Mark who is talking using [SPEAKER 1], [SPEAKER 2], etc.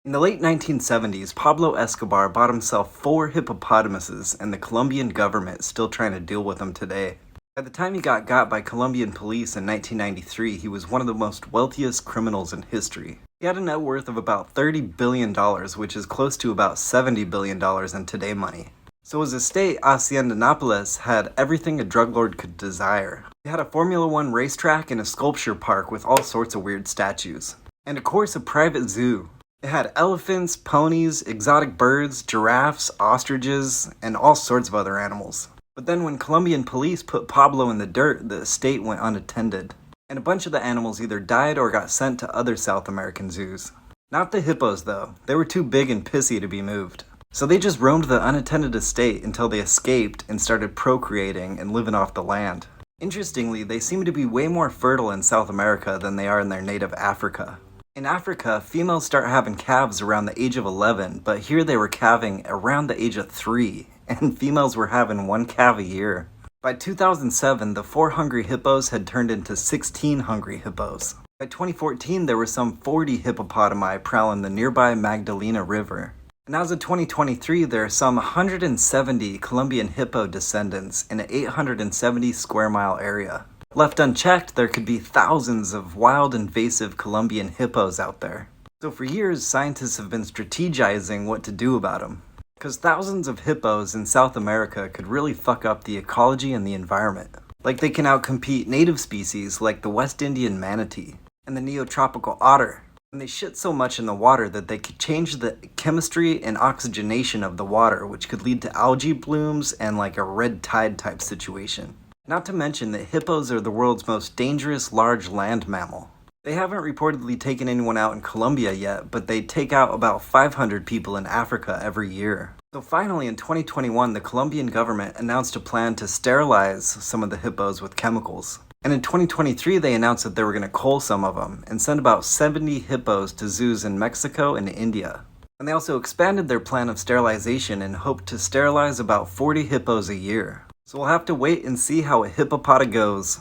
[SPEAKER 1] In the late 1970s, Pablo Escobar bought himself 4 hippopotamuses, and the Colombian government is still trying to deal with them today. By the time he got by Colombian police in 1993, he was one of the most wealthiest criminals in history. He had a net worth of about $30 billion, which is close to about $70 billion in today money. So his estate, Hacienda Nápoles, had everything a drug lord could desire. He had a Formula One racetrack and a sculpture park with all sorts of weird statues. And of course a private zoo. It had elephants, ponies, exotic birds, giraffes, ostriches, and all sorts of other animals. But then when Colombian police put Pablo in the dirt, the estate went unattended. And a bunch of the animals either died or got sent to other South American zoos. Not the hippos though, they were too big and pissy to be moved. So they just roamed the unattended estate until they escaped and started procreating and living off the land. Interestingly, they seem to be way more fertile in South America than they are in their native Africa. In Africa, females start having calves around the age of 11, but here they were calving around the age of 3, and females were having 1 calf a year. By 2007, the 4 hungry hippos had turned into 16 hungry hippos. By 2014, there were some 40 hippopotami prowling the nearby Magdalena River. And as of 2023, there are some 170 Columbian hippo descendants in an 870 square mile area. Left unchecked, there could be thousands of wild invasive Columbian hippos out there. So for years, scientists have been strategizing what to do about them. Because thousands of hippos in South America could really fuck up the ecology and the environment. Like they can outcompete native species like the West Indian manatee and the neotropical otter. And they shit so much in the water that they could change the chemistry and oxygenation of the water, which could lead to algae blooms and like a red tide type situation. Not to mention that hippos are the world's most dangerous large land mammal. They haven't reportedly taken anyone out in Colombia yet, but they take out about 500 people in Africa every year. So finally in 2021, the Colombian government announced a plan to sterilize some of the hippos with chemicals. And in 2023, they announced that they were going to cull some of them and send about 70 hippos to zoos in Mexico and India. And they also expanded their plan of sterilization and hoped to sterilize about 40 hippos a year. So we'll have to wait and see how a hippopota goes.